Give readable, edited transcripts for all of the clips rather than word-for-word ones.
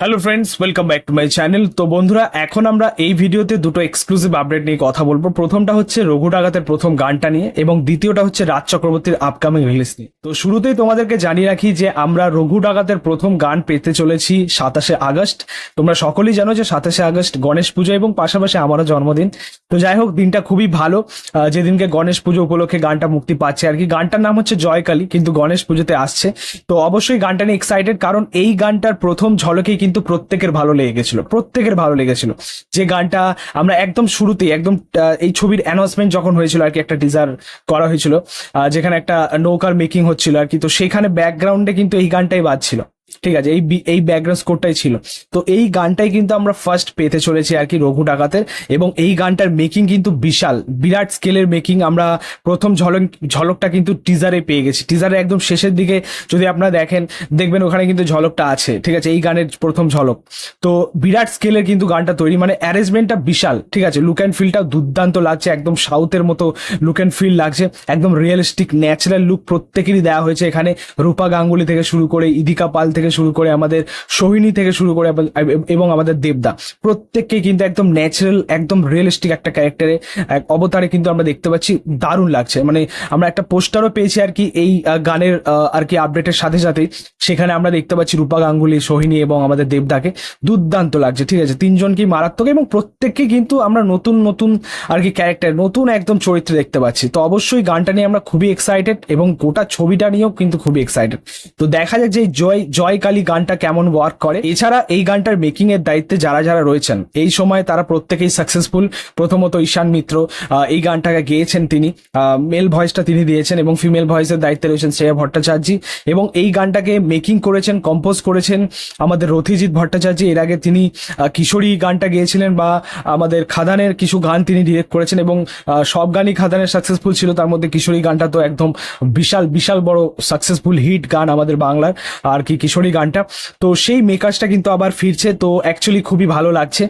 Hello friends, welcome back to my channel. তো বন্ধুরা, এখন আমরা এই ভিডিওতে দুটো এক্সক্লুসিভ আপডেট নিয়ে কথা বলবো। প্রথমটা হচ্ছে রঘু ডাকাতের প্রথম গানটা নিয়ে এবং দ্বিতীয়টা হচ্ছে রাজ চক্রবর্তীর আপকামিং রিলিজ নিয়ে। তো শুরুতেই তোমাদেরকে জানিয়ে রাখি যে আমরা রঘু ডাকাতের প্রথম গান পেতে চলেছি 27শে আগস্ট। তোমরা সকলেই জানো যে 27শে আগস্ট গণেশ পুজো এবং পাশাপাশি আমারও জন্মদিন। তো যাই হোক, দিনটা খুবই ভালো। যেদিনকে গণেশ পুজো উপলক্ষে গানটা মুক্তি পাচ্ছে আর কি। গানটার নাম হচ্ছে জয়কালী, কিন্তু গণেশ পুজোতে আসছে। তো অবশ্যই গানটা নিয়ে এক্সাইটেড, কারণ এই গানটার প্রথম ঝলকেই কিন্তু প্রত্যেকের ভালো লেগেছিল। যে গানটা আমরা একদম শুরুতেই একদম এই ছবির অ্যানাউন্সমেন্ট যখন হয়েছিল আর কি, একটা টিজার করা হয়েছিল যেখানে একটা নৌকার মেকিং হচ্ছিল আর কি। তো সেখানে ব্যাকগ্রাউন্ডে কিন্তু এই গানটাই বাজছিল, ঠিক আছে, এই ব্যাকগ্রাউন্ড স্কোরটাই ছিল। তো এই গানটাই কিন্তু আমরা ফার্স্ট পেতে চলেছি আর কি রঘু ডাকাতের, এবং এই গানটার মেকিং কিন্তু বিরাট স্কেলের মেকিং। আমরা প্রথম ঝলকটা কিন্তু টিজারে পেয়ে গেছি। টিজারে একদম শেষের দিকে যদি আপনারা দেখবেন ওখানে কিন্তু ঝলকটা আছে, ঠিক আছে, এই গানের প্রথম ঝলক। তো বিরাট স্কেলের কিন্তু গানটা তৈরি, মানে অ্যারেঞ্জমেন্টটা বিশাল, ঠিক আছে। লুক অ্যান্ড ফিলটাও দুর্দান্ত লাগছে, একদম সাউথের মতো লুক অ্যান্ড ফিল লাগছে, একদম রিয়েলিস্টিক ন্যাচারাল লুক প্রত্যেকেরই দেওয়া হয়েছে এখানে। রূপা গাঙ্গুলি থেকে শুরু করে, ইদিকা পাল থেকে শুরু করে, আমাদের সোহিনী থেকে শুরু করে এবং আমাদের দেবদা, প্রত্যেককে কিন্তু একদম ন্যাচারাল, একদম রিয়েলিস্টিক একটা ক্যারেক্টারে অবতারে কিন্তু আমরা দেখতে পাচ্ছি। দারুণ লাগছে। মানে আমরা একটা পোস্টারও পেয়েছি আর কি এই গানের আর কি আপডেটের সাথে সাথেই। সেখানে আমরা দেখতে পাচ্ছি রূপা গাঙ্গুলি, সোহিনী এবং আমাদের দেবদাকে। দুর্দান্ত লাগছে, ঠিক আছে। তিনজনকেই মারাত্মক, এবং প্রত্যেককে কিন্তু আমরা নতুন নতুন আর কি ক্যারেক্টার, নতুন একদম চরিত্র দেখতে পাচ্ছি। তো অবশ্যই গানটা নিয়ে আমরা খুবই এক্সাইটেড, এবং গোটা ছবিটা নিয়েও কিন্তু খুবই এক্সাইটেড। তো দেখা যাক যে জয়কালী গানটা কেমন ওয়ার্ক করে। এছাড়া এই গানটার মেকিং এর দায়িত্বে যারা যারা রয়েছেন এই সময়, তারা প্রত্যেকেই সাকসেসফুল। প্রথমত ঈশান মিত্র, এই গানটাকে গেয়েছেন তিনি, মেল ভয়েসটা তিনি দিয়েছেন, এবং ফিমেল ভয়েসের দায়িত্বে রয়েছেন শ্রেয়া ভট্টাচার্য। এবং এই গানটাকে মেকিং করেছেন, কম্পোজ করেছেন আমাদের রথিজিৎ ভট্টাচার্য। এর আগে তিনি কিশোরী গানটা গেয়েছিলেন, বা আমাদের খাদানের কিছু গান তিনি ডিরেক্ট করেছেন, এবং সব গানই খাদানের সাকসেসফুল ছিল। তার মধ্যে কিশোরী গানটা তো একদম বিশাল বড় সাকসেসফুল হিট গান আমাদের বাংলার আর কি, কিশোরী গানটা। তো সেই মেকার্সটা কিন্তু আবার ফিরছে, তো অ্যাকচুয়ালি খুবই ভালো লাগছে।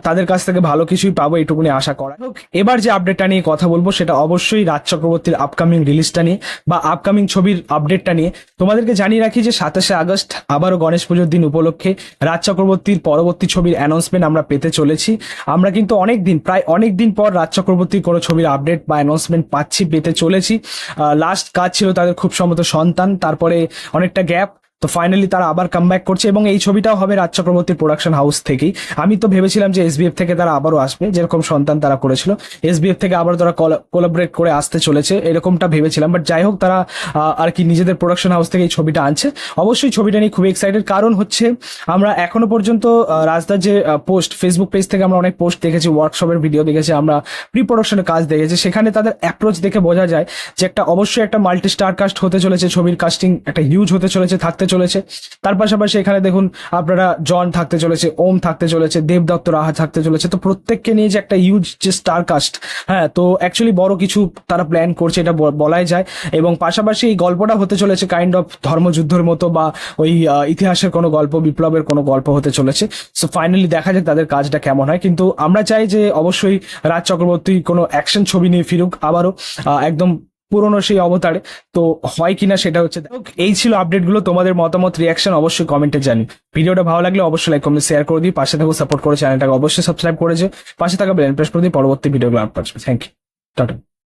তাদের কাছ থেকে ভালো কিছুই পাবো, এটুকুনি আশা করা। এবার যে আপডেটটা নিয়ে কথা বলবো সেটা অবশ্যই রাজ চক্রবর্তীর আপকামিং রিলিজটা নিয়ে, বা আপকামিং ছবির আপডেটটা নিয়ে। তোমাদেরকে জানিয়ে রাখি যে 27শে আগস্ট আবারও গণেশ পুজোর দিন উপলক্ষে রাজ চক্রবর্তীর পরবর্তী ছবির অ্যানাউন্সমেন্ট আমরা পেতে চলেছি। আমরা কিন্তু প্রায় অনেক দিন পর রাজ চক্রবর্তীর কোনো ছবির আপডেট বা অ্যানাউন্সমেন্ট পেতে চলেছি। লাস্ট কাজ ছিল তাদের খুব সম্ভবত সন্তান, তারপরে অনেকটা গ্যাপ। তো ফাইনালি তারা আবার কামব্যাক করছে, এবং এই ছবিটাও হবে রাজ চক্রবর্তীর প্রোডাকশন হাউস থেকেই। আমি তো ভেবেছিলাম যে এসবিএফ থেকে তারা আবারও আসবে, যেরকম সন্তান তারা করেছিল। এসবিএফ থেকে আবার তারা কোলাবরেট করে আসতে চলেছে, এরকমটা ভেবেছিলাম। বাট যাই হোক, তারা আর কি নিজেদের প্রোডাকশন হাউস থেকে এই ছবিটা আনছে। অবশ্যই ছবিটা নিয়ে খুবই এক্সাইটেড, কারণ হচ্ছে আমরা এখনো পর্যন্ত রাজদার যে পোস্ট, ফেসবুক পেজ থেকে আমরা অনেক পোস্ট দেখেছি, ওয়ার্কশপের ভিডিও দেখেছি, আমরা প্রি প্রোডাকশনের কাজ দেখেছি। সেখানে তাদের অ্যাপ্রোচ দেখে বোঝা যায় যে অবশ্যই একটা মাল্টি স্টার কাস্ট হতে চলেছে। ছবির কাস্টিং একটা হিউজ হতে চলেছে, থাকতে চলেছে। তার পাশাপাশি এখানে দেখুন আপনারা, জন থাকতে চলেছে, ওম থাকতে চলেছে, দেবদত্ত রাহা থাকতে চলেছে। তো প্রত্যেককে নিয়ে যে একটা হিউজ যে স্টার কাস্ট, হ্যাঁ, তো অ্যাকচুয়ালি বড় কিছু তারা প্ল্যান করছে, এটা বলাই যায়। এবং পাশাপাশি এই গল্পটা হতে চলেছে কাইন্ড অফ ধর্মযুদ্ধের মতো, বা ওই ইতিহাসের কোনো গল্প, বিপ্লবের কোনো গল্প হতে চলেছে। সো ফাইনালি দেখা যাক তাদের কাজটা কেমন হয়। কিন্তু আমরা চাই যে অবশ্যই রাজ চক্রবর্তী কোনো অ্যাকশন ছবি নিয়ে ফিরুক আবারও, একদম পুরোনো সেই অবতারে। তো হয় কিনা সেটা হচ্ছে। এই ছিল আপডেটগুলো। তোমাদের মতামত, রিয়াকশন অবশ্যই কমেন্টে জানি। ভিডিওটা ভালো লাগলে অবশ্যই লাইক, কমেন্ট, শেয়ার করে দিই। পাশে থাকো, সাপোর্ট করে চ্যানেলটাকে অবশ্যই সাবস্ক্রাইব করেছে, পাশে থাকা বেল প্রেস করে দিই পরবর্তী ভিডিওগুলো আপলোড করছি। Thank you, tata.